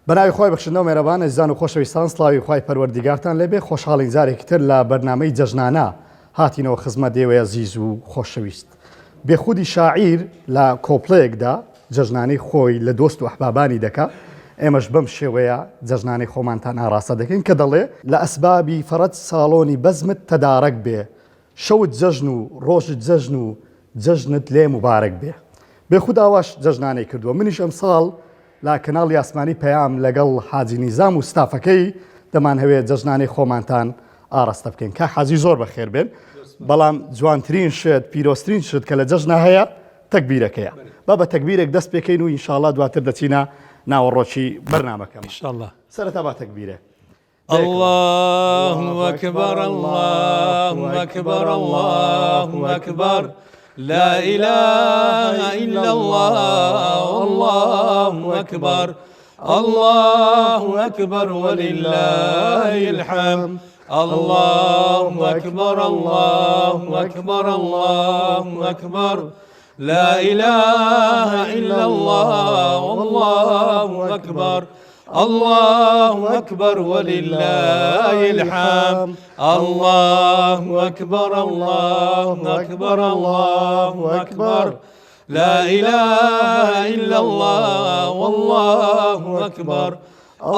بەناوی خۆی بەخشندنەوە مێرەبان ئەزیزان و خۆشەویستان سڵاوی خوای پەروەردیگارتان لێبێ خۆشحاڵین جارێکی تر لە بەرنامەی جەژنانە هاتینەوە خزمەت ئێوەی عەزیز و خۆشەویست. بێخودی شاعیر لە کۆپڵەیەکدا جەژنانەی خۆی لە دۆست و ئەحبابانی دەکا، ئێمەش بەم شێوەیە جەژنانەی خۆمانتان ئاراستە دەکەین کە دەڵێ لە ئەسبابی فەرەت ساڵۆنی بەزمت تەدارەک بێ، شەوت جەژن و ڕۆژت جەژن و جەژنت لێ مبارەک بێ. بێخود ئاواش جەژنانەی کردووە. منیش ئەم ساڵ لا کەناڵی ئاسمانی پەیام لەگەڵ حاجی نیزام و ستافەکەی دەمان هەوێت جەژنانەی خۆمانتان ئاراستە بکەین. کا حاجی زۆر بەخێر بێن، بەڵام جوانترین شت پیرۆسترین شت کە لە جەژنە هەیە تەکبیرەکەیە. با بە تەکبیرێک دەست پێکەین و ئینشاءڵڵا دواتر دەچینە ناوەڕۆکی بەرنامەکەم. ئینشاءڵڵا سەرەتا با تەکبیرێ. الله أكبر الله أكبر الله أكبر لا إله إلا الله والله أكبر الله أكبر ولله الحمد الله أكبر الله أكبر الله أكبر لا إله إلا الله والله أكبر الله أكبر ولله الحمد الله أكبر الله أكبر الله أكبر لا إله إلا الله والله أكبر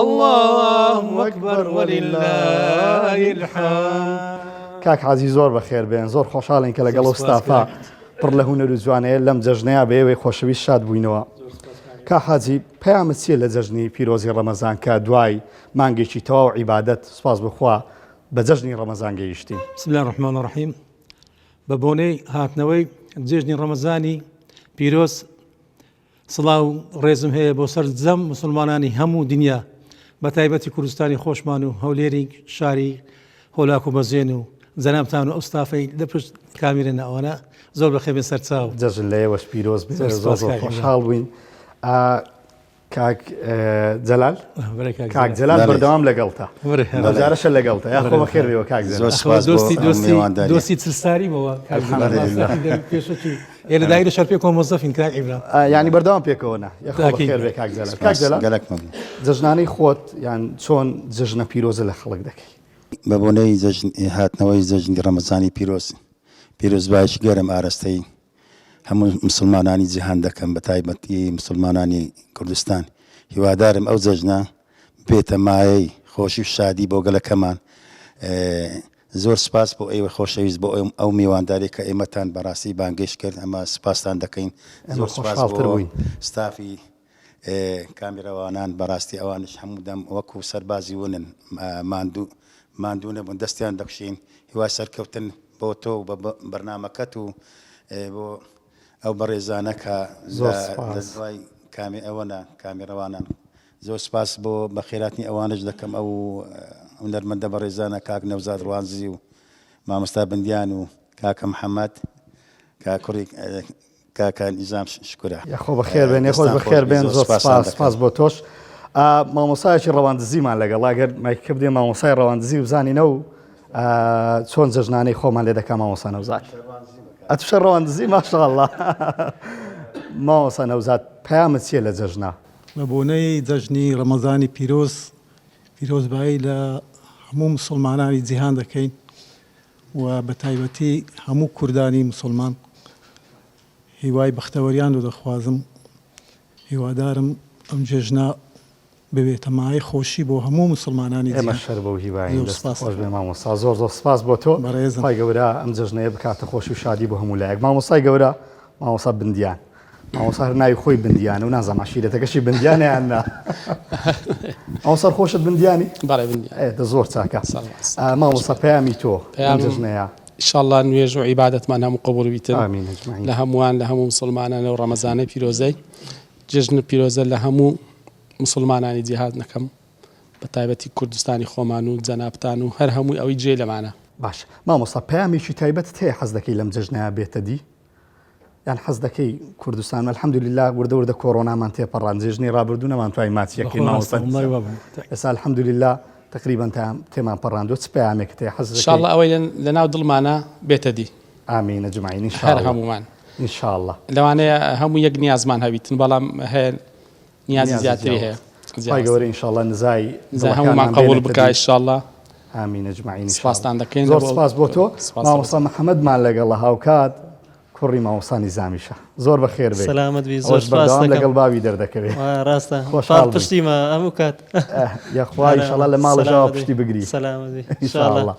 الله أكبر ولله الحمد. کاک حاجی زۆر بەخێر بێن، زۆر خۆشحاڵین کە لەگەڵ ئەستافا پڕ لە هونەر و جوانەیە لەم جەژنەیە بە ئێوەی خۆشەویست شاد بووینەوە. کا حاجی پەیامت چییە لە جەژنی پیرۆزی ڕەمەزان کە دوای مانگێکی تەواو عیبادەت سوپاس بخوا بە جەژنی ڕەمەزان گەیشتین؟ بسم الله الرحمن الرحیم. بە بۆنەی هاتنەوەی جێژنی ڕەمەزانی پیرۆز سڵاو ڕێزم هەیە بۆ سەر جەم مسلمانانی هەموو دنیا، بە تایبەتی کوردستانی خۆشمان و هەولێری شاری هۆلاک و بەزێن و جەنابتان و ئەوستافەی لەپشت کامیرە ئەوانە زۆر بەخێر بێن سەرچاو. جەژن لە ئێوەش پیرۆز بێ، زۆر خۆشحاڵ بووین. کاک جەلال کاک جەلال بەردەوام لەگەڵتە، جارەشە لەگەڵتە یا خۆ بەخێر بێەوە کاک جەلال. دۆستی چلساریمەوە پێشکی ئێ لە دایرە شەر پێ کۆمۆزەفین کاک ئیبرام، یعنی بەردەوام پێکەوەنا یاخێر بێ کاک جەلال. کاک جەلال جەژنانەی خۆت یان چۆن جەژنە پیرۆزە لە خەڵک دەکەی؟ بە بۆنەی هاتنەوەی جەژنی ڕەمەزانی پیرۆزبایش گەرم ئاراستەی هەموو مسلمانانی جیهان دەکەم، بە تایبەتی مسلمانانی کوردستان. هیوادارم ئەو جەژنە بێتە مایەی خۆشی و شادی بۆ گەلەکەمان. زۆر سپاس بۆ ئێوە خۆشەویست بۆ ئەو میوانداری کە ئێمەتان بەڕاستی بانگێش کرد، ئەمە سپاسان دەکەین. زۆر سپاس بۆ ستافی کامیرەوانان، بەڕاستی ئەوانش هەموو دەم وەکو سەربازی ونن ماندوو نەبوون، دەستیان دەخشین. هیوا سەرکەوتن بۆ تۆ و بە بەرنامەکەت و بۆ ئەو بەڕێزانە کە دوای ئەوەنە کامیرەوانان. زۆر سپاس بۆ بەخێراتنی ئەوانش دەکەم، ئەو هونەرمەندە بەڕێزانە کاک نەوزاد ڕوانزی و مامۆستا بندیان و کاکە محەممەد کاکوڕی کاکە نیزام شکورە. خۆ بەخێر بێن، خۆش بەخێر بێن. زۆر سپاس بۆ تۆش. مامۆسایەکی ڕەواندزیمان لەگەڵ ئەگەر مایکە بدێ مامۆسای ڕەواندزی بزانینە و چۆن جەژنانەی خۆمان لێ دەکا مامۆستا نەوزاد. ئەتوشە ڕەواندزی ماشاءڵڵا. مامۆستا نەوزاد پەیامت چییە لە جەژنە؟ بە بۆنەی جەژنی ڕەمەزانی پیرۆزبایی لە هەموو مسلمانانی جیهان دەکەین و بە تایبەتی هەموو کوردانی مسلمان هیوای بەختەوەریان و دەخوازم. هیوادارم ئەم جێژنە ببێتە مایەی خۆشی بۆ هەموو مسلمانانی ئێمە شەر بەو هیوای خۆش بێ. مامۆستا زۆر سپاس بۆ تۆ. خی گەورە ئەم جەژنەیە بکاتە خۆشی و شادی بۆ هەموو لایەک. مامۆستای گەورە مامۆستا بندیان، مامۆستا هەر ناوی خۆی بندیانە و نازانم عشیرەتەکەشی بندیانە یان نا. مامۆستا خۆشت بندیانی؟ بەڵێ بندیان. زۆر چاکە. مامۆستا پەیامی تۆ ئەم جەژنەیە؟ ئینشاءڵڵا نوێژ و عیبادەتمان هەموو قبوڵ بیتن ئامین ئەجمەعین. لە هەمووان لە هەموو مسلمانانە و ڕەمەزانەی پیرۆزەی جژن پیرۆزە لە هەموو مسلمانانی جیهاد نەکەم، بە تایبەتی کوردستانی خۆمان و جەنابتان و هەر هەمووی ئەوەی جێ لەمانە. باش مامۆستا پەیامێکی تایبەت هەیە حەز دەکەی لەم جەژنەیە بێتە دی؟ یان حەز دەکەی کوردستان الحەمدولیلا وردە کۆڕۆنامان تێپەڕان، جێژنی ڕابردوو نەمان توای ماچیەکەی مامۆستا. ئێستا الحەمدولیلا تقریبا تێمان پەڕاندووە. چ پەیامێکت هەیە حەز دەکەی؟ ئینشاءڵڵا ئەوەی لەناو دڵمانە بێتە دی. ئامین ئەجمەعین هەر هەموومان ئینشاءڵڵا. لەوانەیە هەموو یەک نیازمان هەبیتن، بەڵام هەیە نیازی زیاتری هەیە. خی گەورە ئینشاءڵڵا نزای هەمومان قبول بکە ئینشاءڵڵا. ئامین ئەجمعین. سپاستان دەکەین. زۆر سپاس بۆ تۆ. مامۆستا محەممەدمان لەگەڵ هاوکات کوڕی مامۆستا نیزامیشە. زۆر بەخێر بێت. سەلامت بی. زۆر سپاس دەکەم. لەگەڵ باوی دەردەکەوێت. ڕاستە خۆشحاڵ پشتیمە هەموو کات. یاخوا ئینشاءڵڵا لە ماڵەژەوە پشتی بگری. سەلامت بی. ئینشاءڵڵا.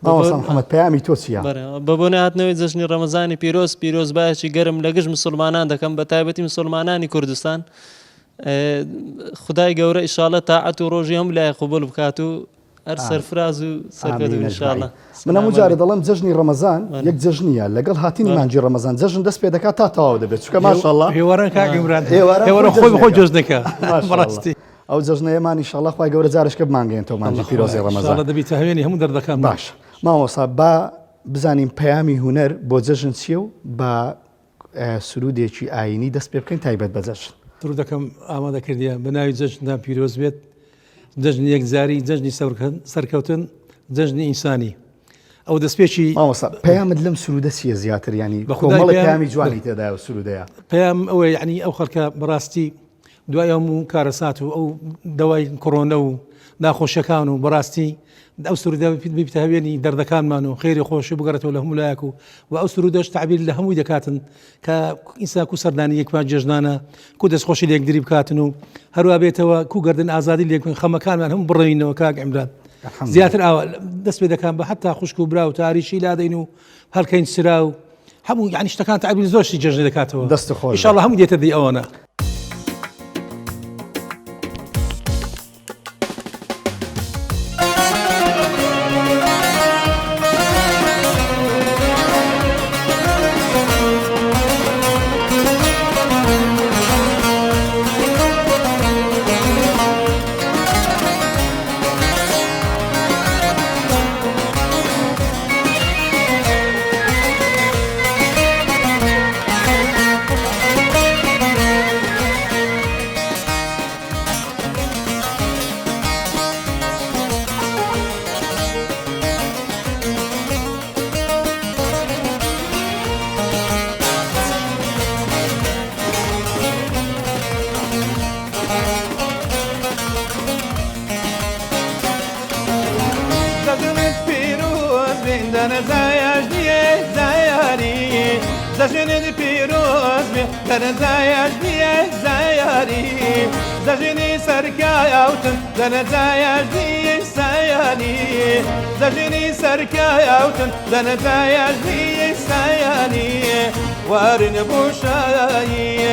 مامۆستا محەممەد پەیامی تۆ چییە؟ بە بۆنە هاتنەوەی جەژنی ڕەمەزانی پیرۆزبایەکی گەرم لە گشت مسلمانان دەکەم بە تایبەتی مسلمانانی کوردستان. خدای گەورە ئینشاءڵڵا تاعەت و ڕۆژی هەم لای قبول بکات و هەر سەرفراز و سەرکەوتو ئینشاءڵڵا. من هەموو جارێ دەڵێم جەژنی ڕەمەزان یەک جەژنیە لەگەڵ هاتنی مانجی ڕەمەزان جەژن دەست پێ دەکات تا تەواو دەبێت چونکە ماشەڵڵا هێواران کاگەمران هێوارە خۆی بەخۆی جۆز دەکە بەڕاستی. ئەو جەژنەیەمان ئینشاءڵڵا خوای گەورە جارشکە بمانگەێنەوە مانجی پیرۆزی ڕەمەزان. دەبێت هەوێنی هەموو دەردەکان. باش مامۆستا با بزانین پەیامی هونەر بۆ جەژن چییە و بە سرودێکی ئاینی دەست پێ بکەین تایبەت بە جەژن. درود دەکەم ئامادەکردیە بە ناوی جەژندا پیرۆز بێت. جەژنی یەکزاری جەژنی سەرکەوتن جەژنی ئینسانی. ئەو دەستپێکی مامۆستا پەیامت لەم سرودە چییە زیاتر ینی کۆمەڵی پەیامی جوانی تێدایە و سرودەیە؟ پەیام ئەوە یعنی ئەو خەڵکە بەڕاستی دوای هەموو کارەسات و ئەو دەوای کۆڕۆنە و ناخۆشیەکان و بەڕاستی ئەو سرودە بیتە هەوێنی دەردەکانمان و خێری خۆشی بگەڕێتەوە لە هەموو لایەک و ئەو سرودەش تعبیر لە هەمووی دەکاتن کە ئینسان کو سەردانی یەکمان جێژنانە کو دەستخۆشی لێکدری بکاتن و هەروە بێتەوە کو گەردن ئازادی لێکن خەمەکانمان هەموو بڕێنەوە کاک عیمران. زیاتر دەست پێ دەکان بە حتا خوشک و برا و تاریشی لادەین و هەڵکەین سرا و هەموو یعنی شتەکان تعبیر زۆرشی جێژنە دەکاتەوە. دەست خۆش ئینشاءڵڵا هەموو دێتە دی ئەوانە. زجني پیروز می دنزایش دیه زیاری زجنی سرکایوتن دنزایش دیه سیانی زجنی سرکایوتن دنزایش دیه سیانی وارن بوشایی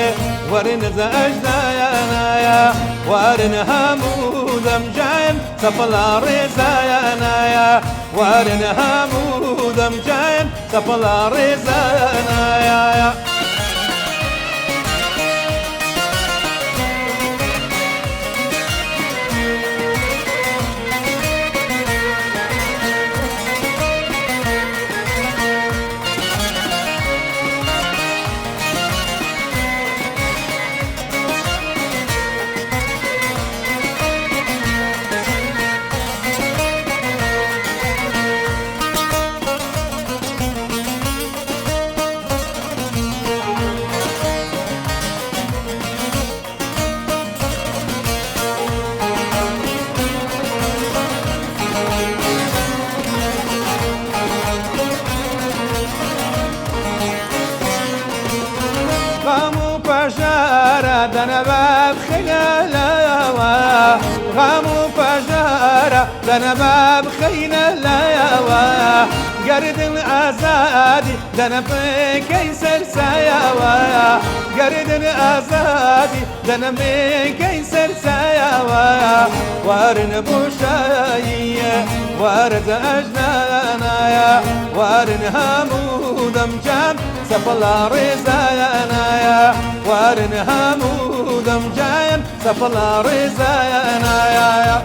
وارن زاجدایا وارن همودم جایم سفلا رزایانایا وارن همودم جایم سفلا رزایانایا دنباب خيلاوا غامو فجارة دنباب خيلاوا قرد الأزادي دنبي كيسر سياوا قرد الأزادي دنبي كيسر سياوا وارن بوشاي وارد أجنانايا وارن همودم جام سفلا رزايانايا وارن همودم جايم سفلا رزايانايا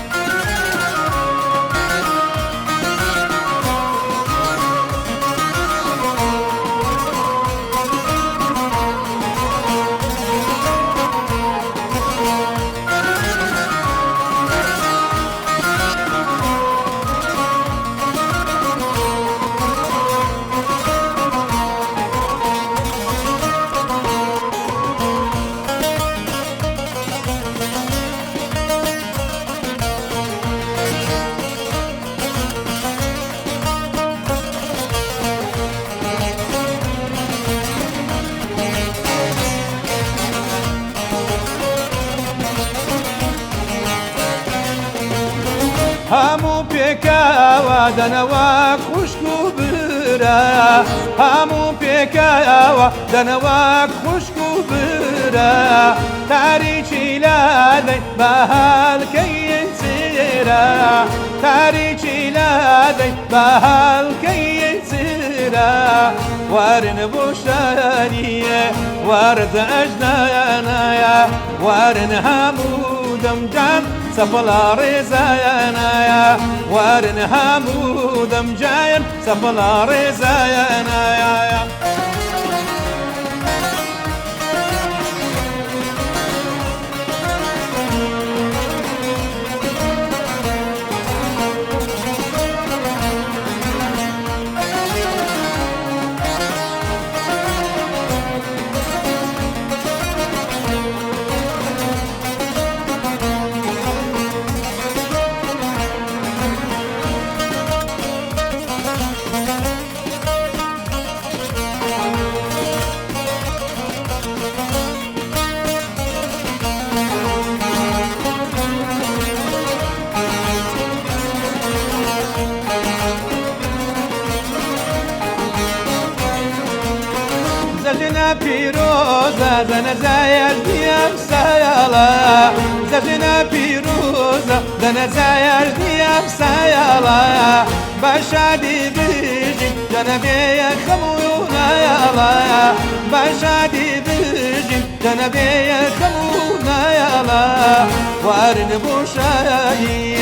هەموو پێکاوە دەنەوە خوشک و برە هەموو پێکاوە دەنەوە خوشک و برە تاریکی لادەی بە هەڵکەی چێرە تاریکی لادەی بە هەڵکەی چێرە وارن بۆ شاریە وارد ئەژنایە وارن هەموو دەمجان سەپەڵا ڕێزایانایە وارن هەموو دەمجایان سەپەڵا ڕێزایانایە زجنا پیروزه زنزایل دیم سیالا زجنا پیروزه زنزایل دیم سیالا باشادی بیجی جنبی خمونا یالا باشادی بیجی جنبی خمونا یالا وارن بوشایی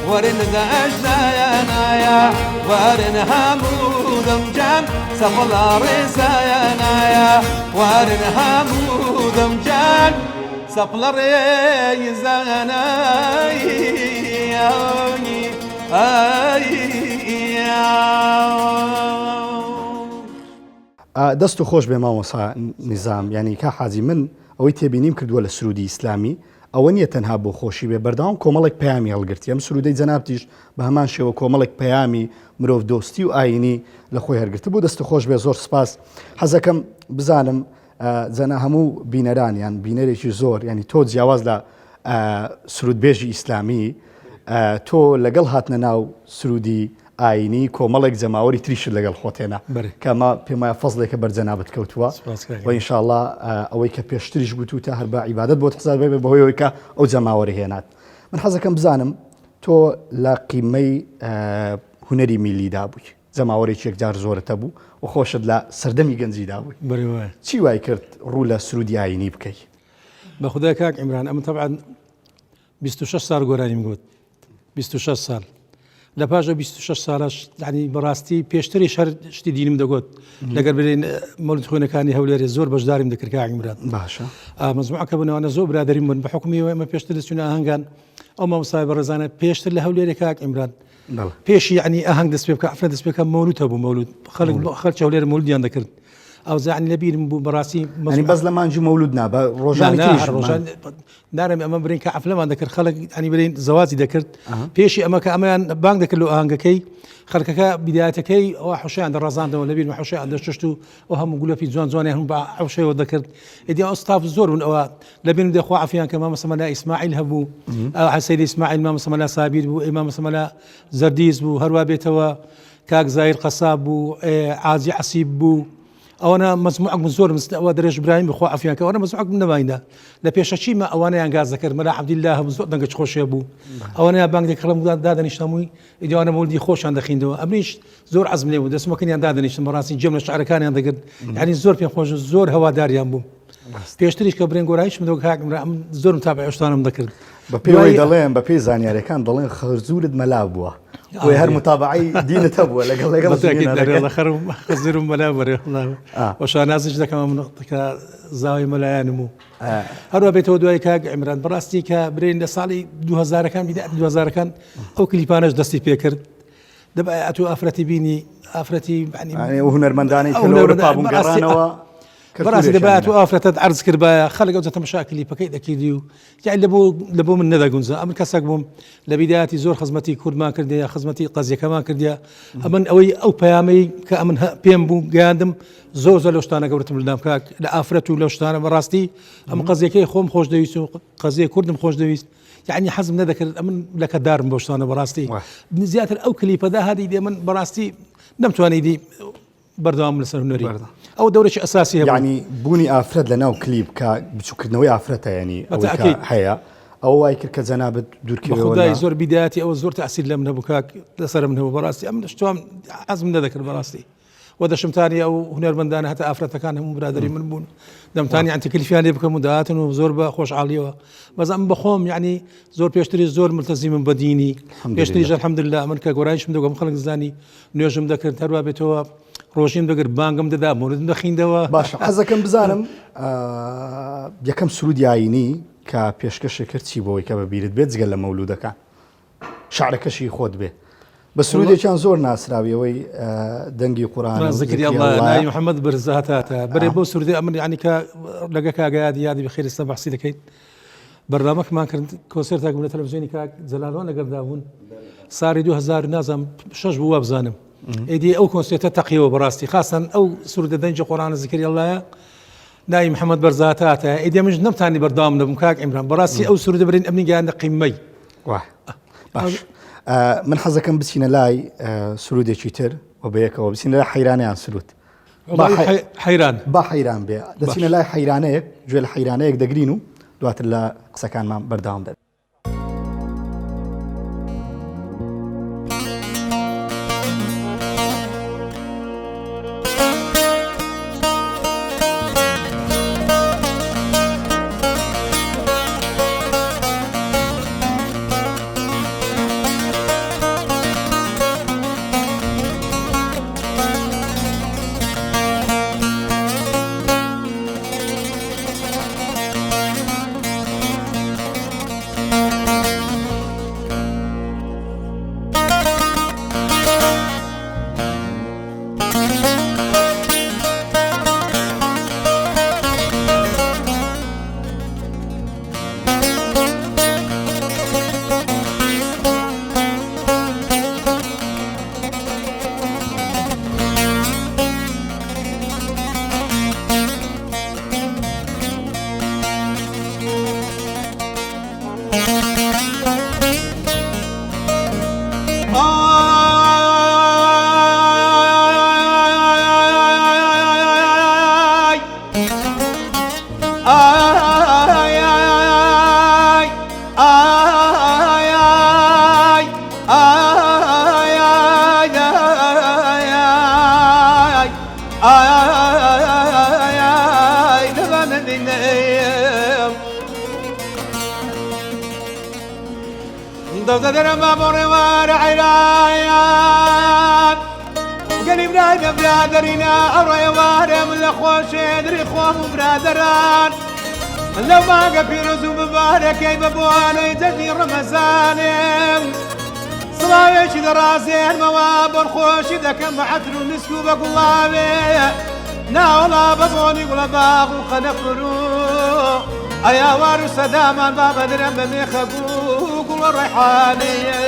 وارن داشتایانایا وارن همودم جام سفلا رزایانایا وارن همودم جام سفلا رزایانایا دەست و خۆش بێ مامۆسا نظام ینی کا حاجی من ئەوەی تێبینیم کردووە لە سرودی ئیسلامی ئەوە نییە تەنها بۆ خۆشی بێ بەردەوام کۆمەڵێک پەیامی هەڵگرتی ئەم سرودەی جەنابتیش بە هەمان شێوە کۆمەڵێک پەیامی مرۆڤ دۆستی و ئاینی لە خۆی هەرگرتە بوو دەست و خۆش بێ زۆر سپاس حەزەکەم بزانم جەنە هەموو بینەرانیان بینەرێکی زۆر ینی تۆ جیاواز لە سرودبێژی ئیسلامی تۆ لەگەڵ هاتنە ناو سرودی ئاینی کۆمەڵێک جەماوەری تریشت لەگەڵ خۆتێنە کەمە پێم وایە فەزڵێکە بەرجەنابەت کەوتووە و ئینشاءڵڵا ئەوەی کە پێشتریش گوتوتە هەر بە عیبادەت بۆ حساب بێ بەهۆیەوەی کە ئەو جەماوەری هێنات من حەزەکەم بزانم تۆ لە قیمەی هونەری میلیدا بووی جەماوەرێکی یەکجار زۆرتە بوو و خۆشت لە سەردەمی گەنجیدا بووی چی وای کرد ڕوو لە سرودی ئاینی بکەی بە خودای کاک عیمران ئەمە تەبعەن 26 ساڵ گۆرانیم گوت 26 ساڵ لە پاشە 26 ساڵش یعنی بەڕاستی پێشتری شەر شتی دینم دەگوت لەگەر برێن مەولود خوێنەکانی هەولێرێ زۆر بەشداریم دەکرد کاک عیمران باشە مەزموعەکە بنەوەنە زۆر برادەریم بوون بە حکمیەوە ئێمە پێشتر دەچوونە ئاهەنگان ئەو مامۆستای بەڕێزانە پێشتر لە هەولێرێ کاک عیمران پێشی یعنی ئاهەنگ دەست پێ بکە عفرەت دەست پێکە مەولود هەبوو مەولود خەڵکی هەولێر مەولودیان دەکرد ئەو زانی لەبیرم بوو بەڕاستی بەس لە مانجی مەولود نا بە ڕۆژانی نارم ئەمە برین کە عفلەمان دەکرد خەڵک ئەنی برین زەواجی دەکرد پێشی ئەمە کە ئەمەیان بانگ دەکرد لە ئاهەنگەکەی خەڵکەکە بدایەتەکەی ئەوە حوشەیان دەڕازاندەوە لەبیر حوشەیان دەشت و ئەو هەموو گولەپی جوان جوانی هەم بە حوشەیەوە دەکرد ئیدی ئەوستاف زۆر بوون ئەوە لەبین دەخوا عافیان کە مامەسەمە لا ئیسماعیل هەبوو حەسەیری ئیسماعیل مامەسەمە لا سابیر بوو مامەسەمە لا زەردیز بوو هەروە بێتەوە کاک زایر قەساب بوو عازی حەسیب بوو ئەوەنە مەزموعک من زۆر ئەوە دەرێژ برایم بخوا عافیانکە ئەوەنە مەزموعک من نەماینە لە پێشەچیمە ئەوانەیان گاز دەکرد مەلا عەبدیلا هەبوو زۆر دەنگەچ خۆشیە بوو ئەوەنەیە بانگ دەکڕم دادەنیشتەمووی ئیدیوانە مەولودی خۆشیان دەخیندەوە ئەمریش زۆر عەزم لێ بوو دەسمەکەنیان دادەنیشتم بەڕاستی جێم لە شعرەکانیان دەگرت یعنی زۆر پێم خۆش زۆر هەواداریان بوو پێشتریش کە برێن گۆرایش من کاکم زۆرم تابع عشتانم دەکرد بە پێی دەڵێن بە پێی زانیاریەکان دەڵێن خەرزورت مەلا بووە وی هەر متابعی دینت هەبووە لەگەڵ خەزرم مەلا بەرێ وەشانازش دەکەم منقطەکە زاوی مەلایانم و هەروە بێتەوە دوای کاک عیمران بەڕاستی کە برێن لە ساڵی 2000ەکان بداەتی 2000ەکان ئەو کلیپانەش دەستی پێ کرد دەبە ئەتو ئافرەتی بینی ئافرەتی هونەرمەندانی کەلەوە پابوونگەڕانەوە بەڕاستی دەبات و ئافرەتت عرض کرد بە خەڵک ئەو تەماشا کلیپەکەی دەکردی و یعنی لەبۆ من نەدەگونجا ئەمن کەسێک بووم لە بیداەتی زۆر خزمەتی کوردمان کردیا خزمەتی قەزیەکەمان کردیا ئەمن ئەو پەیامەی کە ئەمن پێم بوو گەیاندم زۆر لەو شتانە گەورەتم لەدام کاک لە ئافرەت و لەو شتانە بەڕاستی ئەم قەزیەکەی خۆم خۆش دەویست و قەزیە کوردم خۆش دەویست یعنی حەزم نەدەکرد ئەمن لەکەدارم بۆ شتانە بەڕاستی زیاتر ئەو کلیپەدا هادی دێ من بەڕاستی نەمتوانیدی بەردەوام لەسەر هونەری ئەو دەورێکی ئەساسی یعنی بوونی ئافرەت لە ناو کلیپ کە بچووکردنەوەی ئافرەتە ینی هەیە ئەو وای کرد کە جەنابەت دوورکەوەی زۆر بیداەتی ئەوە زۆر تەسیر لەم نەبوو کاک لەسەرم نەبوو بەڕاستی ئەم شتوام حەزم نەدەکرد بەڕاستی و دەشمتانی ئەو هونەرمەندانە هەتا ئافرەتەکان هەموو برادری من بوون دەمتانی ئەنتی کلیفیان لێ بکەم و داهاتن و زۆر بە خۆشحاڵیەوە بەس ئەم بەخۆم یعنی زۆر پێشتری زۆر ملتەزیمم بە دینی پێشتریش الحەمدوللا من کە گۆرانیشم دەگەم خەڵک زانی نوێژم دەکرد هەروە بێتەوە ڕۆژیم دەگرت بانگم دەدا مۆردم دەخیندەوە باش حەزەکەم بزانم یەکەم سرودی ئاینی کە پێشکەشە کرد چی بۆەوەی کە بەبیرت بێت جگەل لە مەولودەکان شعرەکەشی خۆت بێ بە سرودێکیان زۆر ناسراویەوەی دەنگی قورآن ذکری الله محەممەد برزاتاتە بەرێ بۆ سرودی ئەمن ینی کە لەگە کاگایادی یادی بە خێرستە بەحسی دەکەیت بەرنامەکمان کرد کۆنسێرتێک بوو لە تەلەڤیزیۆنی کاک جەلالەوە لەگەڵدا بوون ساڵی 2000 نازانم 6 بوو بزانم ئیدی ئەو کۆنسێرتە تەقیەوە بەڕاستی خاستن ئەو سرودە دەنجی قورآن ذکری اللهە ناوی محەممەد بەرزاتاتە ئیدی منش نەمتانی بەردەوام دەبم کاک ئیمران بەڕاستی ئەو سرودە برین ئەمنی گەیاندە قیممەی باش من حەزەکەم بچینە لای سرودێکی تر و بەیەکەوە بچینە لای حەیرانەیان سرود حەیران با حەیران بێ دەچینە لای حەیرانەیەک گوێ لە حەیرانەیەک دەگرین و دواتر لە قسەکانمان بەردەوام دەبێت دەرە بە بۆڕێوارە عەیران گەلی برایە برادەرینە ئەڕێوارە من لە خۆشێدری خۆم و برادەران لەو ماگە پیرۆز و مبارەکەی بە بۆوانەی جەژنی ڕەمەزانێم سڵاوێکی دەڕازێنمەوە بۆرخۆشی دەکەم بە عەتر و مسک و بە گوڵاوێ ناوەڵا بە بۆنی گوڵە باغ و خەنەفر و ئەیاوار و سەدامان با بەدرەم بە مێخە بوو گوڵە ڕەیحانەیە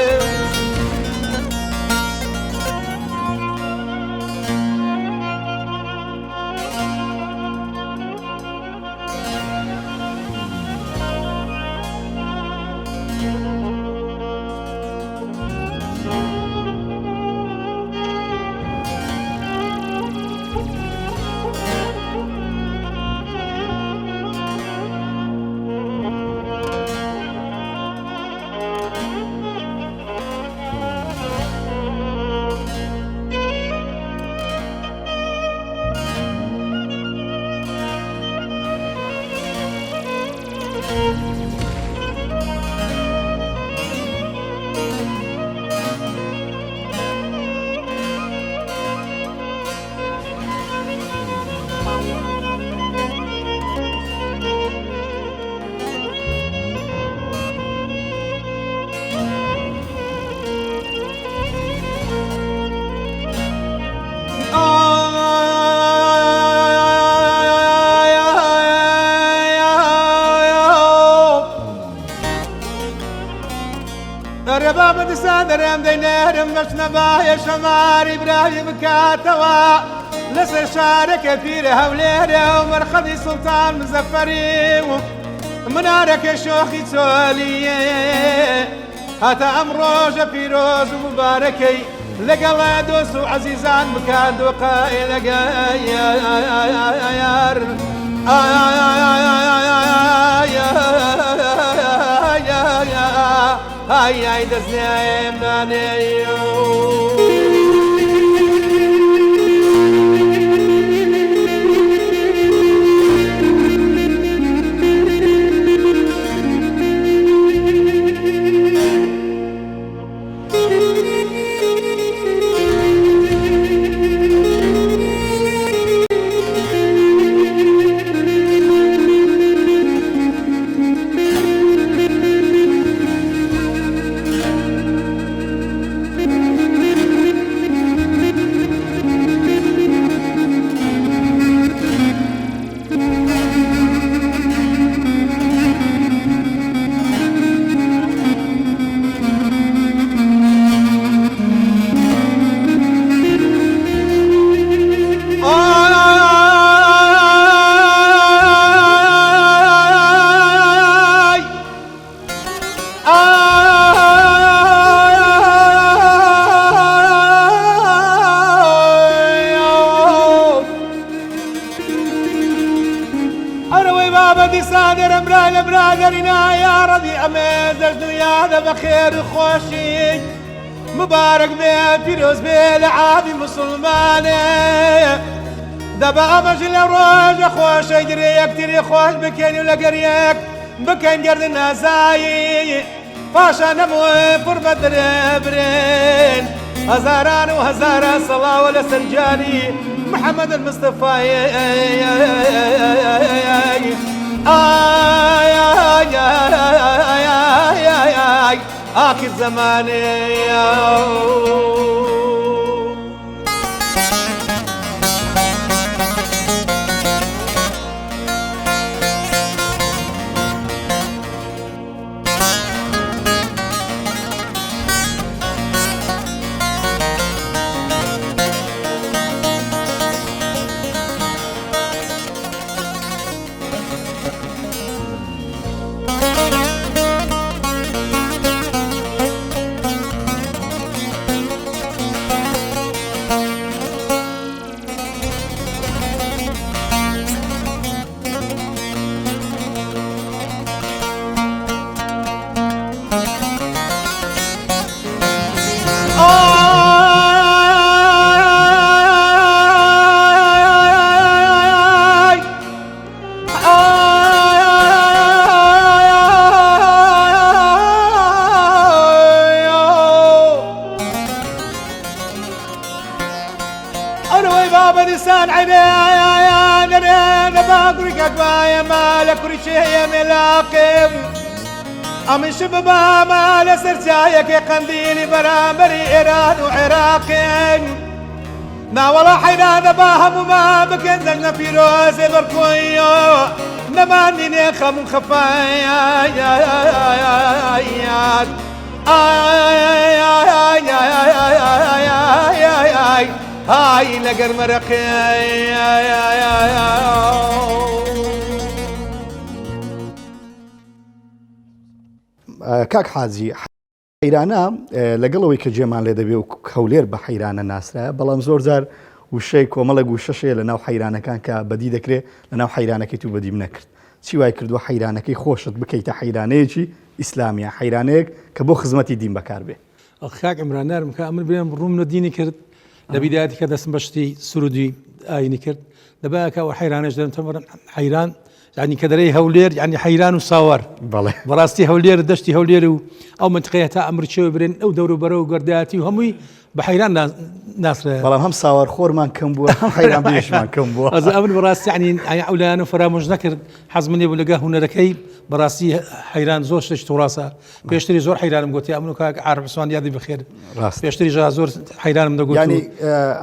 وەرە با بەدەسان دەرێم دەینێرم بەشنەبایە شەماری برای بکاتەوە لەسەر شارەکە پیرە هەولێرە و مەرخەدی سوڵتان مزەفەری و منارەکە شۆخی چۆلیە هاتە ئەم ڕۆژە پیرۆز و مبارەکەی لەگەڵە دۆست و عەزیزان بکات دۆقای لەگەیار ئای دەستێم نانێ بخير خوشي مبارك بيه فيروز بيه لعابي مسلماني دبا أمجل روج خوش يجريك تري خوش بكين ولا قريك بكين قرد النازاي فاشا نموي فربة دربرين هزاران وهزاران صلاة ولا سرجاني محمد المصطفى آخر زماني أمن شبابا ما لسرتايك قنديلي برامبري إيران وعراقين نا والله حينا ذباهم وما بكنزلنا في روزي بركويو نماني نيخا من خفايا هاي لقر مرقي کاک حاجی حەیرانە لەگەڵەوەی کە جێمان لێ دەبێ و هەولێر بە حەیرانە ناسرا بەڵام زۆر جار وشەی کۆمەڵە گوشەشەیە لە ناو حەیرانەکان کە بەدی دەکرێت لە ناو حەیرانەکەی تو بەدیم نەکرد چی وای کردووە حەیرانەکەی خۆشت بکەیتە حەیرانەیەکی ئیسلامیە حەیرانەیەک کە بۆ خزمەتی دین بەکار بێ خاک عمرانارم کە ئەمر بێم ڕووم دینی کرد لە بیدایەتی کە دەستم بەشتی سرودی ئاینی کرد دەبایەکەوە حەیرانەش دەم تەمەڕەن حەیران يعني كدري هولير يعني حيران وصاور براستي هولير دشتي هولير او منطقه تا امر شو برين او دورو برو قرداتي وهمي بە حەیران ناسرە بەڵام هەم ساوەڕخۆرمان کەم بووە هەم حەیران بێشمان کەم بووە. ئەز ئەمن بەڕاستی عنی ئەولایان و فرامۆژ نەکرد حەزم لێ بوو لەگە هونەرەکەی بەڕاستی حەیران زۆر شتێکی تووڕاستە پێشتری زۆر حەیرانم گوتی ئەمن و کاک عارفسوان یادی بخێر پێشتری زۆر حەیرانم دەگوت. ینی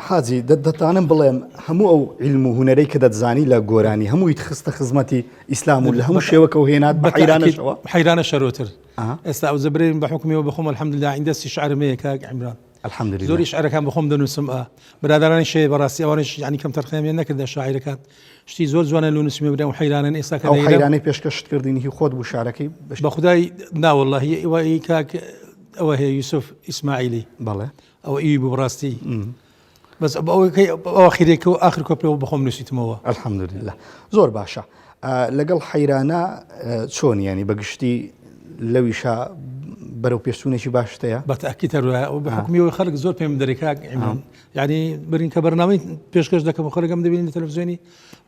حاجی دەتانم بڵێم هەموو ئەو علم و هونەرەی کە دەتزانی لە گۆرانی هەمووی خستە خزمەتی ئیسلام و لە هەموو شێوەکە و هێنات بە حەیرانەشەوە حەیرانە شەرۆتر ئێستا ئەو زەبرێن بە حکمیەوە بخۆم الحەمدلله عیندەستی شعرمەیە کاک عیمران الحەمدلله زۆری شعرەکان بخۆم دەنووسم برادرانی شێ بەڕاستی ئەوانش ینی کەم تەرخەمیان نەکردە شاعیرەکان شتی زۆر جوانە لە نووسمی بدەم و حەیرانن ئێستا کە حەیرانەی پێشکەشت کردنی هی خۆت بوو شارەکەی بە خودای ناوەڵڵاهی ئەوەی کاک ئەوە هەیە یوسف ئیسماعیلی بەڵێ ئەوە ئیوی بوو بەڕاستی بەس ئەوە خیرێکە و ئاخر کۆپلەوە بخۆم نووسیتمەوە الحەمدلله زۆر باشە لەگەڵ حەیرانە چۆن ینی بەگشتی لەویشە بەرەو پێشچوونێکی باشتەیە بەتاکی تەروە و بە حکمیەوەی خەڵک زۆر پێم دەرێکاک ینی برین کە بەرنامەی پێشکەش دەکەم و خەڵکەم دەبینی تەلەڤیزیۆنی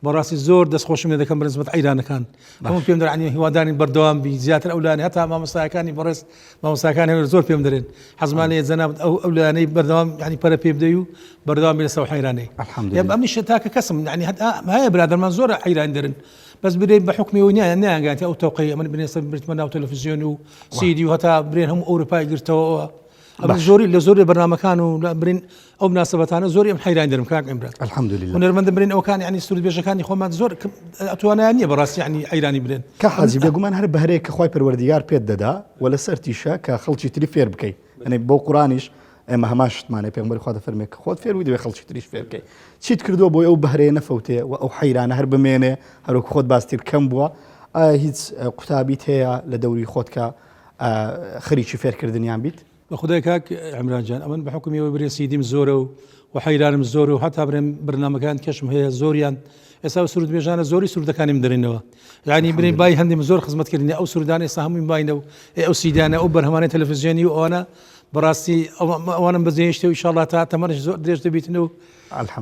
بەڕاستی زۆر دەستخۆشم لێ دەکەم بەنسبەت عەیرانەکان هەموو پێم دەرانی هیواداری بەردەوام بی زیاتر ئەولانی هەتا مامۆستایەکانی بەڕێز مامۆستاکانی زۆر پێم دەرێن حەزمان لێ جەناب ئەو ئەولانەی بەردەوام ینی پەرە پێ بدەی و بەردەوام بێ لەسەر حەیرانەی ئەمنی شتاکە کەسم ینی هەیە برادەرمان زۆر حەیران دەرن بس برين بحكمي ونيا نيا أو توقيع من بني بريتمنا وتلفزيون وسيدي وهتا برين هم أوروبا قرتوا زوري لزوري برنامج كانوا برين أو مناسبتنا زوري حيران درم كان عمران الحمد لله ونرمند برين أو كان يعني استوديو بيجا كان يخو ما زور أتوانا يعني براس يعني حيراني برين كحازي بيقومان هرب بهريك خوي برورديار بيد ددا ولا سرتيشا كخلشي تريفير بكي يعني بو قرانيش ئێمە هەماشتمانە پێغمبەری خوا دەفەرمێ خۆت فێر وی دەوێ خەڵکی تریش فێر بکەی چیت کردووە بۆی ئەو بەهرەیە نەفەوتێ و ئەو حەیرانە هەر بمێنێ هەروەکو خۆت باستیر کەم بووە ئایا هیچ قوتابیت هەیە لە دەوری خۆت کە خەریکی فێرکردنیان بیت بەخودای کاک عیمران جان ئەمن بە حکمیەوە برێ سیدیم زۆرە و حەیرانم زۆر و هەتا برێن بەرنامەکان کەشم هەیە زۆریان ئێستا سرود بێژانە زۆری سرودەکانیم دەرێنەوە یعنی برێن بای هەندێک زۆر خزمەتکردنی ئەو سرودان ئێستا هەمووی باینە و ئەو سیدانە ئەو بەرهەمانەی تەلەڤیزیۆنی و ئەوانە بەڕاستی ئەوانم بەزێشتە و ئینشاءالله تا تەمەنش زۆر درێژ دەبیتنەوە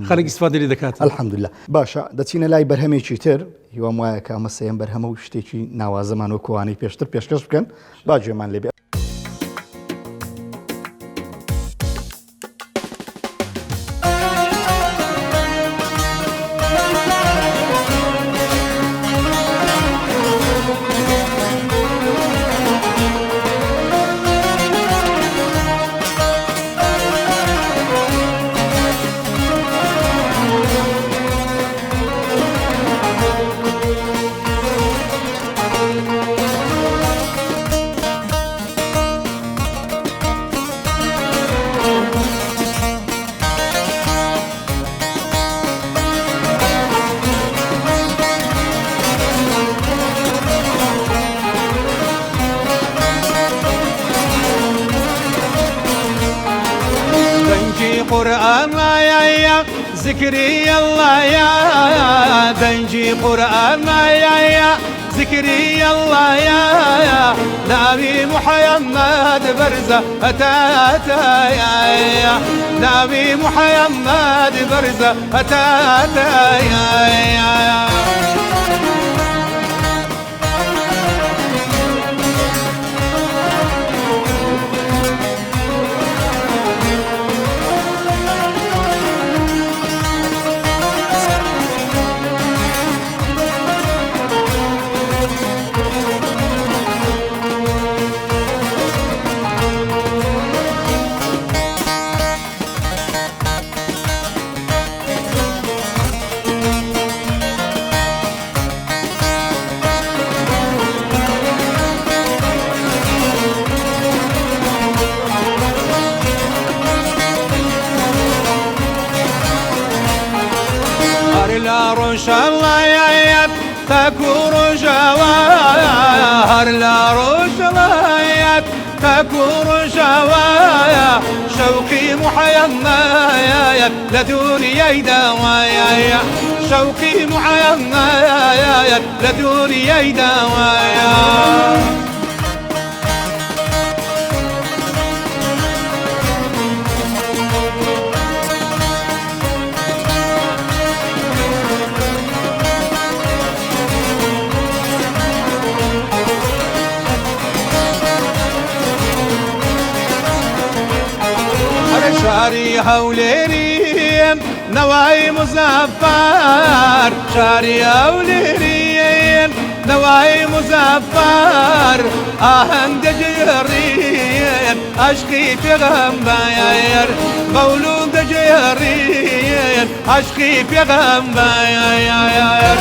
خەڵک ئیسفادە لێ دەکات الحەمدولله باشە دەچینە لای بەرهەمێکی تر هیوام وایە کە ئەمە سەیەم بەرهەمە و شتێکی ناوازەمان و کۆوانەی پێشتر پێشکەش بکەن با گوێمان لێ بێ قرآن يا ذكري الله يا دنجي قرآن يا ذكري الله يا نبي محمد برزة أتاتا يا نبي محمد برزة أتاتا يا روش الله يا تكور جواهر لا روش الله يا تكور جوايا شوقي محينا يا لدنيا دوايا شوقي محينا يا لدنيا دوايا شاري هوليريم نواي مزفر شاري هوليريم نواي مزفر آهن دجيرين أشقي في غمباير مولود دجيرين أشقي في غمباير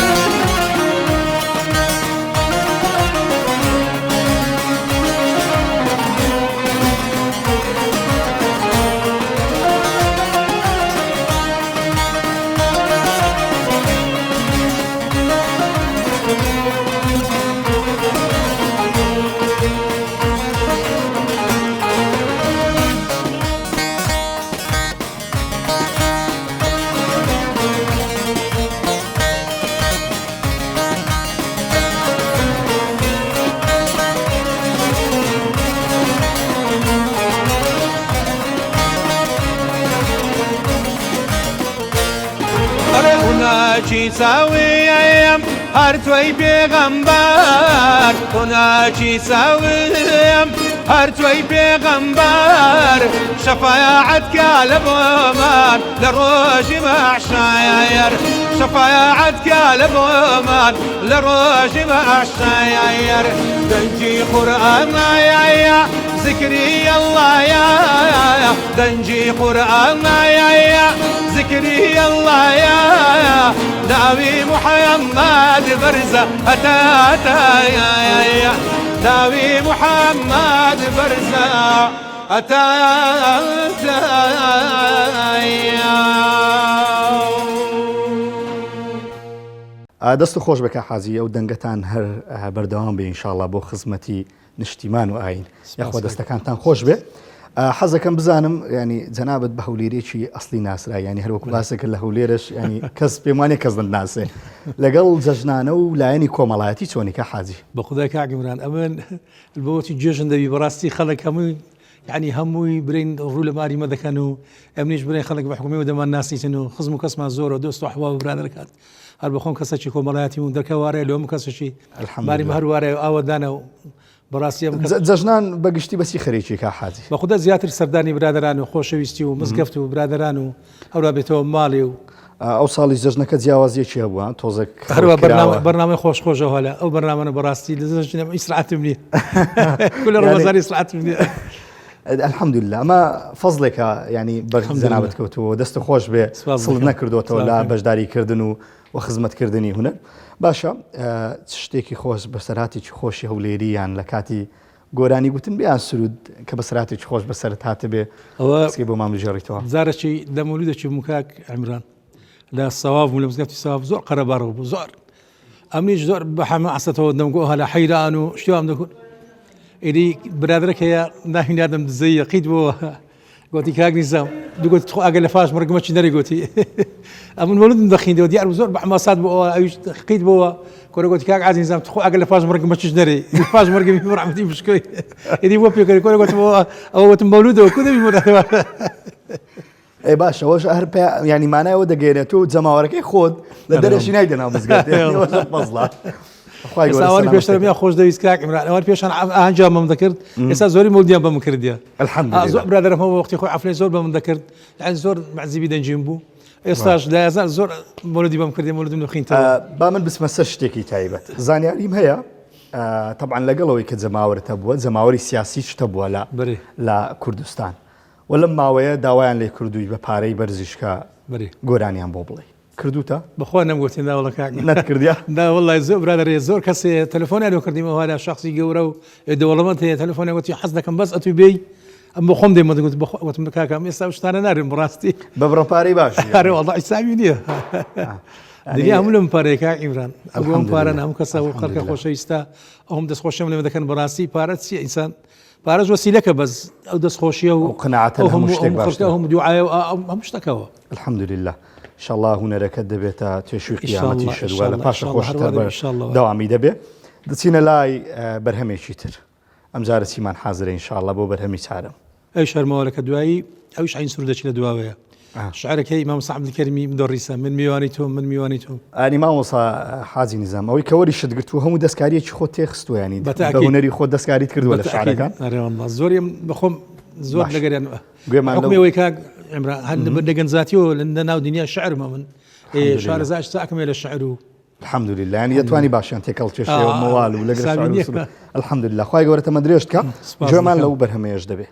هناچی ساویم هر توی پیغمبر هناچی ساویم هر توی پیغمبر شفاعت کالب من لروج محشایر شفاعت کالب من لروج محشایر دنجی قرآن یا ذكري الله يا دنجي قرآن يا ذكري الله يا داوي محمد برزة أتاتا يا داوي محمد برزة أتاتا دەست خۆش بکە حازی ئەو دەنگەتان هەر بەردەوام بێ ئینشاءڵڵا بۆ خزمەتی نیشتیمان و ئاین یاخۆ دەستەکانتان خۆش بێ حەزەکەم بزانم ینی جەنابەت بە هەولێرێکی ئەسلی ناسرا ینی هەروەکو باسەکە لە هەولێرش ینی کەس پێمانێ کەس ناسێ لەگەڵ جەژنانە و لایەنی کۆمەڵایەتی چۆنیکە حاجی بە خودای کاگمران ئەمن بۆتی جێژن دەبی بەڕاستی خەڵک هەمووی يعني هەمووی برین ڕوو لە ماری مە دەکەن و ئەمنیش برین خەڵک بە حکومی و دەمان ناسیتن و خزم و کەسمان زۆرە دۆست و حوا و برادر دەکات هەر بەخۆم کەسێکی کۆمەڵایەتی و دەکەوارێ لەوم کەسێکی ماری مە هەروارێ و ئاوەدانە و بەڕاستی جەژنان بەگشتی بەسی خەریکی کا حاجی بە خوددا زیاتر سەردانی برادران و خۆشەویستی و مزگەفت و برادران و هەورا بێتەوە ماڵی و ئەو ساڵی جەژنەکە جیاوازیەکی هەبووە تۆزێک هەروە بەرنامەی خۆشخۆشە هەلا ئەو بەرنامە بەڕاستی لە ئیسرعاتم نییە کول ڕۆزاری ئیسرعاتم نییە الحمدلله ئەمە فەزڵێکە ینی بەرزەنابەت کەوتەوە دەست خۆش بێ سڵ نەکردوێتەوە لە بەشداریکردن و خزمەتکردنی هونەر باشە شتێکی خۆش بەسەراتێکی خۆشی هەولێری یان لە کاتی گۆرانی گوتن بیان سرود کە بەسەراتێکی خۆش بەسەرت هاتە بێ ئەوە بۆ مام ژێڕیتەوە زارەی لە مولودێکی مکاک ئەمران لە سەواف و لە مزگەفتی ساواف زۆر قەرەباڕەوە بوو زۆر ئەمنیش زۆر بە حەمە ئەسەتەوە دەمگۆ هەلا حەیران و شتیوام دەکوت ئیدی برادرێک هەیە ناهینادەم دزەیە قیت بۆ گوتی کاک نیزام دوگوت خۆ ئەگەر لە فاش مڕگمەچی نەری گوتی ئەمن مولودم دەخیندەوە دیار زۆر بە حماسات بۆ ئەویش قیت بۆەوە کۆرە گوتی کاک عزیز نیزام خۆ ئەگەر لە فاش مڕگمەچیش نەری فاش مڕگەمی ڕەحمەتی بشکۆی ئیدی بۆ پێکەری کۆرە گوتم ئەوە وتم مولودەوە کو دەبی مولودەوە ئەی باشە ئەوەش هەر ینی مانایەوە دەگەێنێت و جەماوەەکەی خۆت لە دەرەشی نایدەنا مزگەوت فەزڵات ئێساوانی پێشترمیا خۆش دەویست کاک ئیمران ئەوان پێشان ئەنجام بەم دەکرد ئێستا زۆری مولدیان بەم کردیە زۆر برادرم هەموو وەختی خۆی عەفلەی زۆر بەم دەکرد یعنی زۆر معزیبی دەنجیم بوو ئێستاش لە یازار زۆر مولودی بەم کردی مولودم نخینتەوە با من بسمە سەر شتێکی تایبەت زانیاریم هەیە طبعا لەگەڵەوەی کە جەماوەرتە بووە جەماوەری سیاسی شتە بووە لە کوردستان و لەم ماوەیە داوایان لێ کردووی بە پارەی بەرزیشکە گۆرانیان بۆ بڵێ کردوتە بەخوا نەمگوتی ناوەڵە کاک نەتکردیا وڵی زۆر برادێ زۆر کەسێ تەلەفۆنیان لێ کردیمەوە لە شخصی گەورە و دەوڵەمەند هەیە تەلەفۆنی وتی حەز دەکەم بەس ئەتوی بێی ئەم بۆ خۆم دێمە دەگوت وتم کاکەم ئێستا شتانە نارم بڕاستی بە بڕۆپارەی باش هەرێ وەڵڵا ئیساوی نییە دنیا هەموو لەم پارەیە کاک ئیمران ئەو ئەم پارە هەموو کەسە و خەڵکە خۆشەویستە ئەوم دەستخۆشیەم لێمە دەکەن بەڕاستی پارە چیە ئینسان پارەش وەسیلەکە بەس ئەو دەستخۆشیە و قەناعەتە هەموو شتێک باشە هەموو دوعایە و هەموو شتەکەوە الحەمدولله ئینشاءڵڵا هونەرەکەت دەبێتە توێشوی قیامەتی شەدووە لە پاشە خۆشتر دەوامی دەبێ دەچینە لای بەرهەمێکی تر ئەم جارە چیمان حازرە ئینشاءڵڵا بۆ بەرهەمی چارەم ئەی شەرمەوەلەکە دوایی ئەویش عین سرودەکی لە دواوەیە شعرەکەی ئیمام سعد الکەرمی مدەڕیسە من میوانی تۆ من میوانی تۆ ئەنی مامۆسا حاجی نیزام ئەوەی کە وەری شت گرتووە هەموو دەستکاریەکی خۆت تێخستووە ینی بە هونەری خۆت دەستکاریت کردووە لە شعرەکان زۆریم بەخۆم زۆر باش. لەگەریان گوێمان لەو- حکومەوەی کاک ئەمرا هەند دەگەنجاتیەوە لە ناو دنیا شعر من شارەزاش تاکمێ لە شعر و الحمد لله يعني يتواني باشيان تيكل تشي وموال ولا سامي قرش الحمد لله خواي قورة ما دريشتك سباس جمال لك. لو برهم يجدبه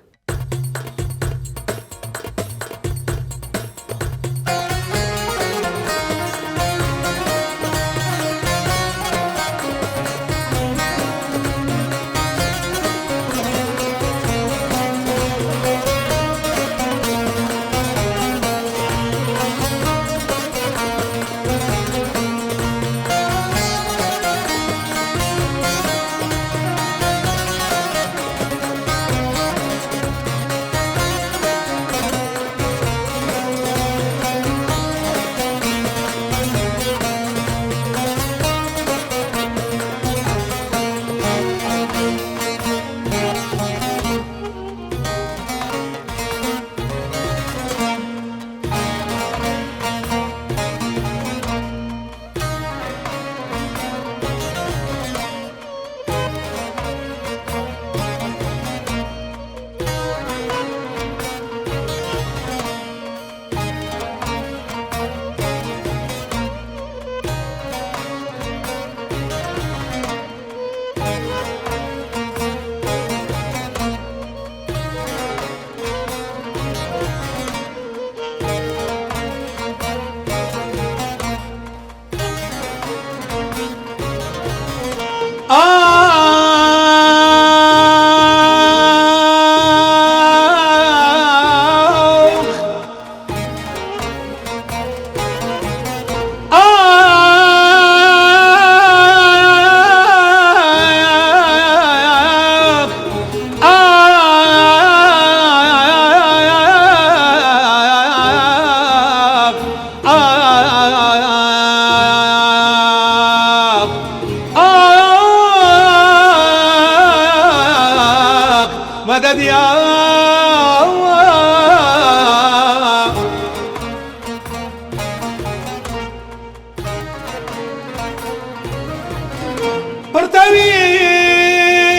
مدد يا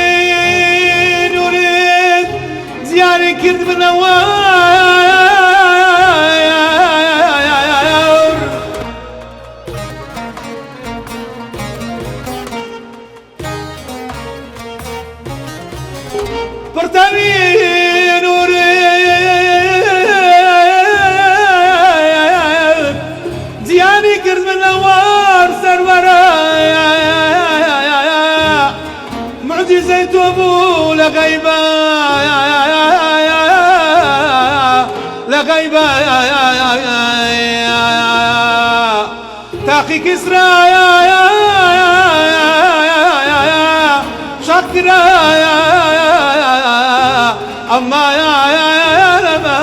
برتوي نوريد زيارة كرد بنوار برتوي نوريد زيارة كرد بنوار سرورا معجزة أبو لغيبة لغيبة تاقي كسرى شقرا أما يا لما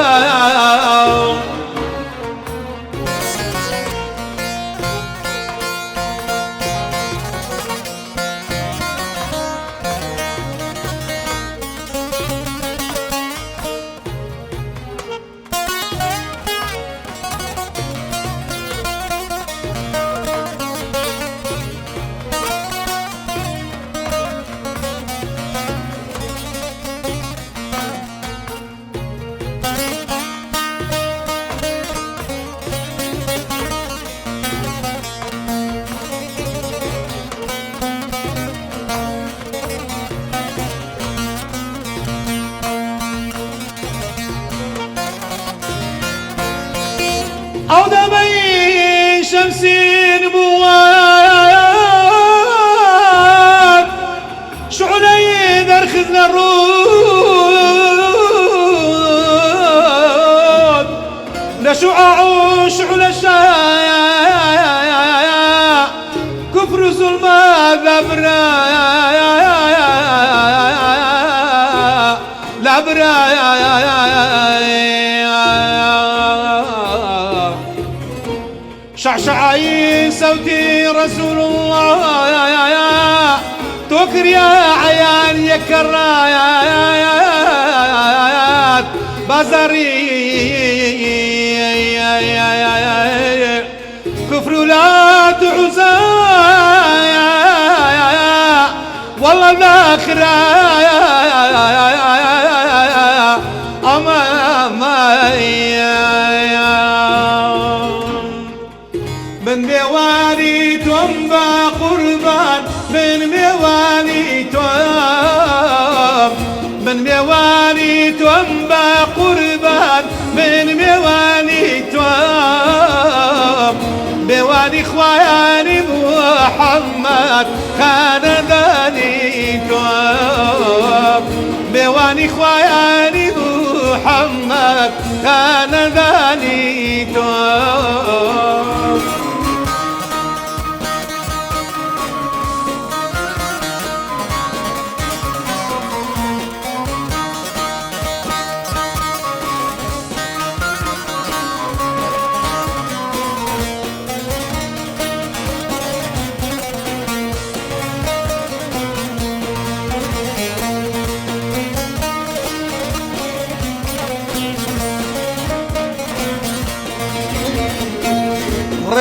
أو دمي شمسي نبوات شعلي درخذ للرود لشعاع شعل الشايا كفر ظلمات لبرا شعشعي صوتي رسول الله توكر يا عيان يا كرايات بازاري كفر لا تعزى والله باخرة میوانی توم با قربان من میوانی توم میوانی خوایانی محمد خاندانی توم میوانی خوایانی محمد خاندانی توم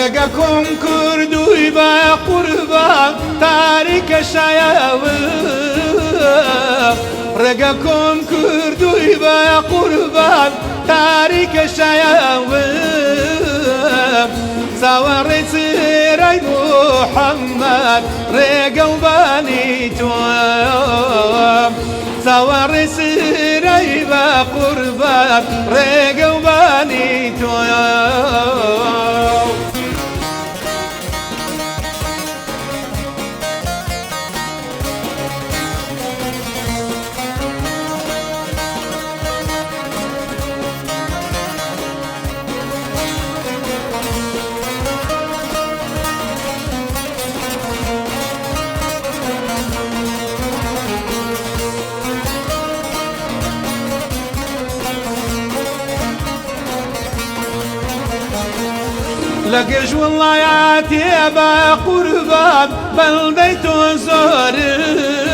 ڕێگەکۆم کردووی بە قوربان تاریکە شایەوە ڕێگەکۆم کردووی بە قوربان تاریکە شایەوە چاوەڕێ چێرەی محەممەد ڕێگە و بانی تۆم چاوەڕێ چێرەی بە قوربان ڕێگە و بانی تۆم لەگەژ وڵایەتێ بە قوربان بەڵدەی تۆ زۆرم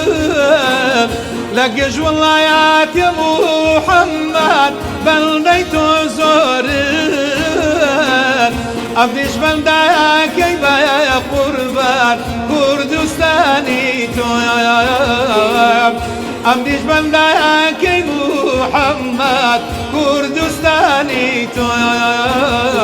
لەگەژ وڵایەتێ محەممەد بەڵدەی تۆ زۆرم ئەمریش بەندایەکەی بە قوربان کوردستانی تۆم ئەمریش بەندایەکەی محەممەد کوردستانی تۆم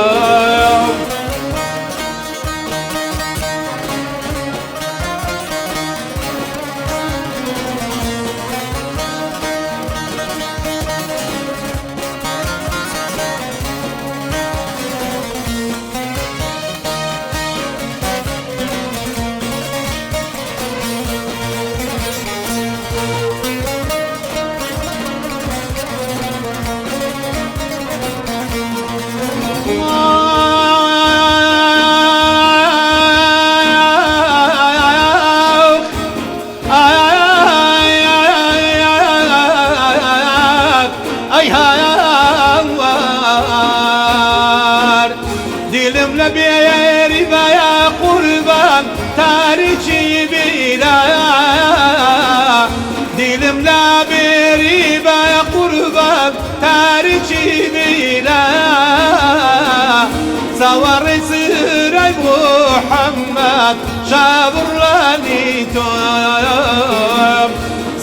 دلم لبيري بيا قربان تاريخي بيرا دلم لبيري بيا قربان تاريخي بيرا صوري سيري محمد شابراني توم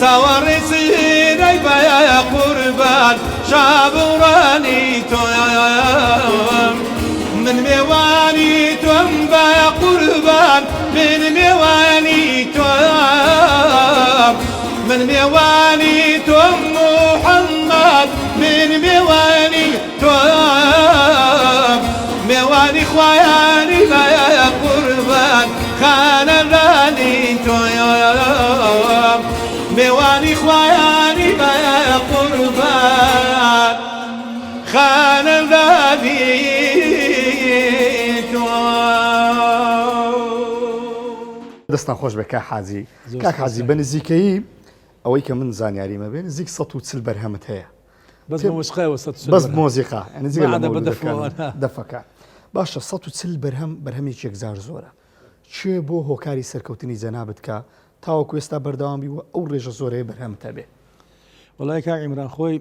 صوري سيري بيا قربان شابراني توم من میوانی توم با قربان من میوانی توم من میوانی توم محمد من میوانی توم میوانی خوایانی با قربان خاندانی توم میوانی خوایانی با قربان خاندانی دەستان خۆش بە کاک حاجی بە نزیکەیی ئەوەی کە من زانیاریمە بێ نزیک 140 بەرهەمت هەیە بەس مۆزیقا دەفەکە باشە 140 بەرهەمێکی یەکجار زۆرە چێ بۆ هۆکاری سەرکەوتنی جەنابەت کە تاوەکو ئێستا بەردەوامی وە ئەو ڕێژە زۆرەیە بەرهەمتە بێ وڵای کاک عیمران خۆی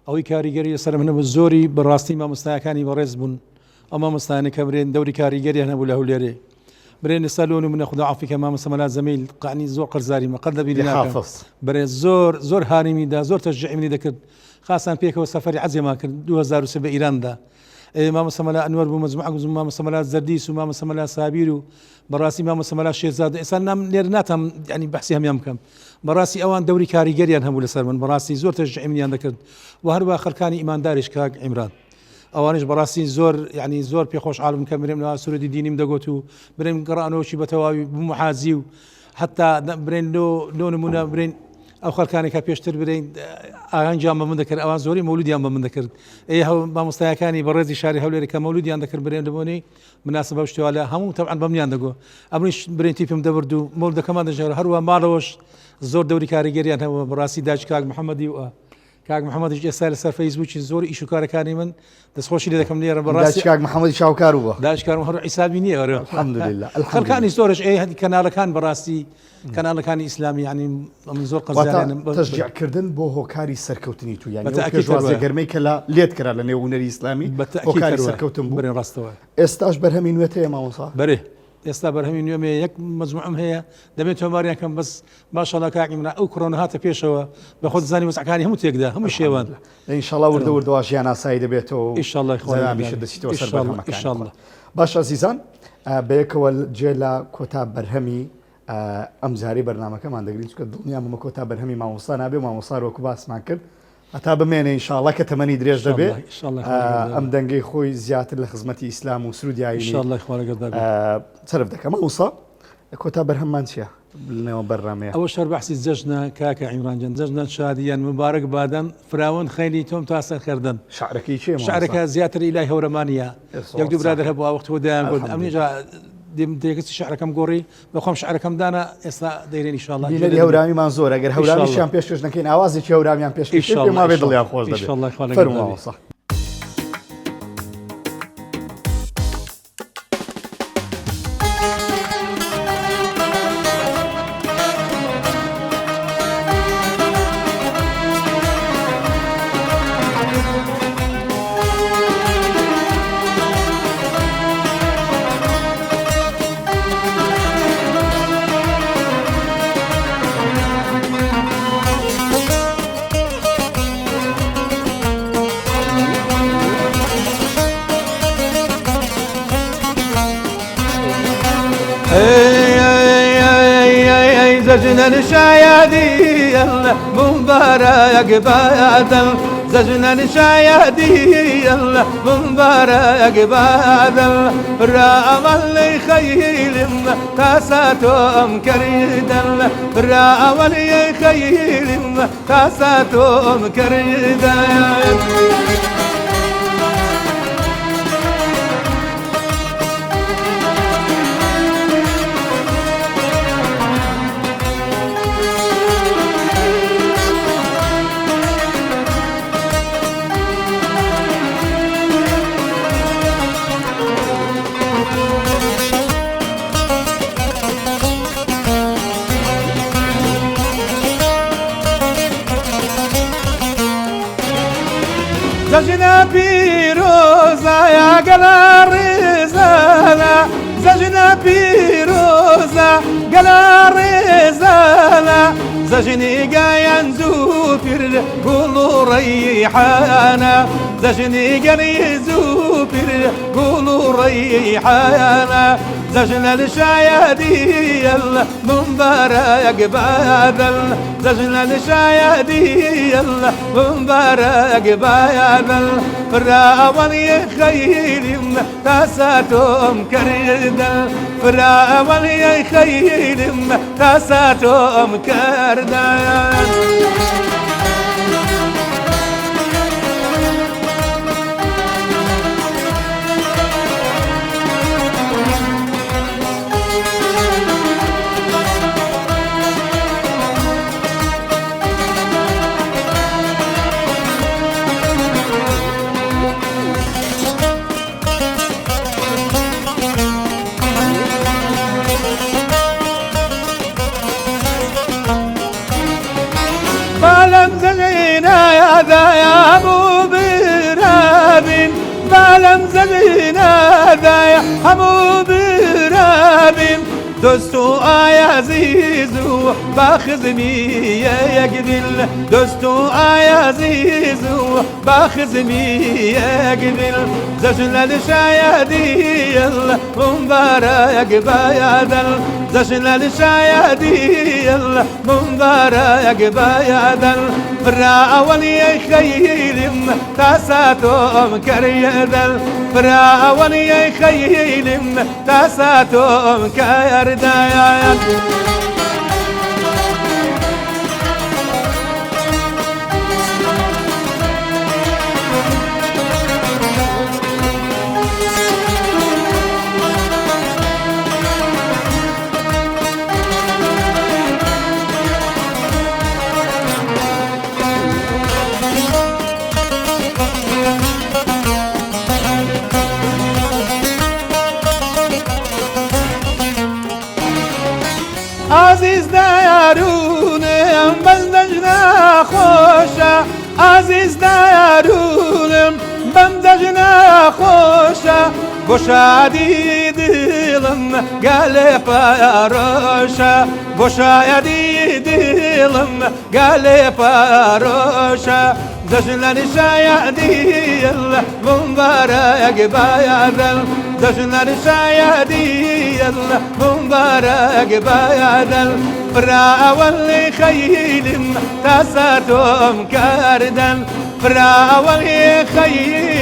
ئەوەی کاریگەری سەر منە زۆری بەڕاستی مامۆستایەکانی بەڕێز بوون ئەم مامۆستایانە کە برێن دەوری کاریگەری هەبوو لە هەولێرێ برێن ئێستا لۆن و منە خوددا عەفوی کە مامۆستا مەلا زەمیل قانی زۆر قەرزاریمە قەت لەبیری ناکەم بەڕێز زۆر هانیمیدا زۆر تەشجیعی منی دەکرد خاسان پێکەوە سەفەری عەزێمان کرد 2003 بە ئیراندا مامە سەمەلا ئەنوەر بوو مەجموعە مامە سەمەلا زەردیس و مامە سەمەلا سابیر و بەڕاستی مامە سەمەلا شێرزاد ئێستا نام لێرە ناتام ینی بەحسی هەمیان بکەم بەڕاستی ئەوان دەوری کاریگەریان هەبوو لەسەر من بەڕاستی زۆر تەشجیع منیان دەکرد و هەروە خەڵکانی ئیمانداریش کاک عیمران ئەوانش بەڕاستی زۆر ینی زۆر پێخۆش عالم کە برێم لە سوورەتی دینیم دەگوت و برێن گەڕانەوەشی بە تەواوی بمحازی و حتا برێن لۆ نمونە برێن ئەو خەڵکانێکە پێشتر برین ئاهەنگیان بە من دەکرد ئەوان زۆری مەولودیان بە من دەکرد مامۆستایەکانی بەڕێزی شاری هەولێرە کە مەولودیان دەکرد برێن لەبوونی مناسبە شتێوە لە هەموو تەبعاً بەمنیان دەگۆ ئەمریش برێن تیپم دەبرد و مەولودەکەمان دەژێر هەروە ماڵەوەش زۆر دەوری کاریگەریان هەبوو بەڕاستی داج کاک محەممەدی و کاک محەممەدیش ئێستا لەسەر فەیسبووکی زۆر ئیش و کارەکانی من دەستخۆشی لێ دەکەم لێرە بەڕاستی کاک محەممەدی شاوکار بووە داشکارم هەر حیسابی نییە الحەمدولله خەڵکانی زۆرش هەدی کەناڵەکان بەڕاستی کەناڵەکانی ئیسلامی ینی من زۆر قەزارانم تەشجیعکردن بۆ هۆکاری سەرکەوتنی تو یانی پێشوازە گەرمەی کە لێت کرا لە نێو هونەری ئیسلامی هۆکاری سەرکەوتن بوو بڕێن ڕاستەوە ئێستاش بەرهەمی نوێت هەیە مامۆستا بەرێ ئێستا بەرهەمی نوێمێ یەک مەجموعەم هەیە دەبێت تۆماریان کەم بەس ماشەڵڵا کاکی منە ئەو کڕۆنە هاتە پێشەوە بە خۆت زانی وەسعەکانی هەموو تێکدا هەموو شێوان ئینشاڵڵا وردە وردەوە ژیان ئاسایی دەبێتەوە ئینشاڵڵا خۆیانمیشە دەچیتەوە سەر بەرهەمەکان باش عزیزان بەیەکەوە جێ لە کۆتا بەرهەمی ئەم جارەی بەرنامەکەمان دەگرین چکە دڵنیامەمە کۆتا بەرهەمی مامۆستا نابێ مامۆستا وەکو باسمان کرد هەتا بمێنێ ئینشاڵڵا کە تەمەنی درێژ دەبێ ئەم دەنگەی خۆی زیاتر لە خزمەتی ئیسلام و سرودیایی سەرف دەکەم مامۆستا کۆتا بەرهەممان چییە لەنێوە بەرنامەیە ئەوە شەر بەحسی جەژنە کاکە عیمرانجان جەژنە شادیان مبارەک بادەن فراون خەیلی تۆم تا سەرکردن شعرەکەی چێ شعرەکە زیاتر ئیلای هەورەمانیە یەک دوو برادر هەبووە وەختەوە دایان گوت ئەمنیجا دێکستی شعرەکەم گۆڕی بەخۆم شعرەکەم دانا ئێستا دەیرێن ئینشاءالله بینەری هەورامیمان زۆر ئەگەر هەورامیشیان پێشکەش نەکەین ئاوازێکی هەورامیان پێشکەش ما بێ دڵیان خۆش دەبێت فەرمووە زجنا الشايادي المبارك بادل زجنا الشايادي المبارك بادل رام اللي خيل تاساتهم كريدل رام اللي خيل تاساتهم كريدل زجنا بيروزا يا قلا رزالا زجنا بيروزا قلا رزالا زجني قاين زوفر قولوا ريحانا زجني قاين زوفر قولوا ريحانا زجنا الشايادي المبارك بادل زجنا الشايادي المبارك بادل فراون يخيل تاساتهم كردل فراون يخيل تاساتهم كردل يا ابو براب بالم زلينا ذا يا ابو براب دوستو عزيز باخذني يا يقدل دوستو عزيز باخذني يقبل زجل الشايدي المبارك بيادل زجل الشايدي المبارك بيادل برا ولي خيل تاساتهم كريدل برا ولي خيل تاساتهم كيردايا عزيز ديارونم بندجنا خوشا عزيز ديارونم بندجنا خوشا بوشادي دلم قال فاروشا بوشادي دلم قال فاروشا دجلن شايدي المبارك بيادل دجلن شايدي المبارك بيادل فرا واللي خيل تاساتهم كاردن فرا واللي خيل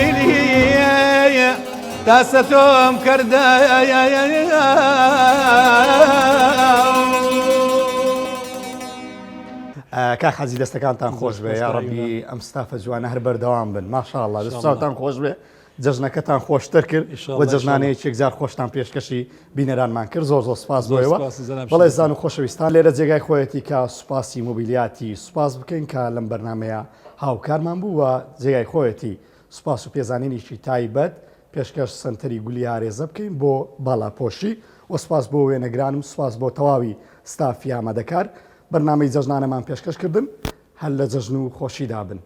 تاساتهم كردن کاک حەزی دەستەکانتان خۆش بێ یا ڕەبی ئەم ستافە جوانە هەر بەردەوام بن ماشاءالله دەستتان خۆش بێ جەژنەکەتان خۆشتر کرد و جەژنانەیەکی زار خۆشتان پێشکەشی بینەرانمان کرد زۆر زۆر سپاس بۆیەوە بەڵێ زان و خۆشەویستان لێرە جێگای خۆیەتی کە سوپاسی مۆبیلیاتی سوپاس بکەین کە لەم بەرنمەیە هاوکارمان بوو و جێگای خۆیەتی سوپاس و پێزانینیشی تایبەت پێشکەش سنتەری گولی ئارێزە بکەین بۆ باڵاپۆشی و سوپاس بۆ وێنەگرانم سوپاس بۆ تەواوی ستافی ئامادەکار بەرنامەی جەژنانەمان پێشکەش کردن هەر لە جەژن و خۆشیدا بن.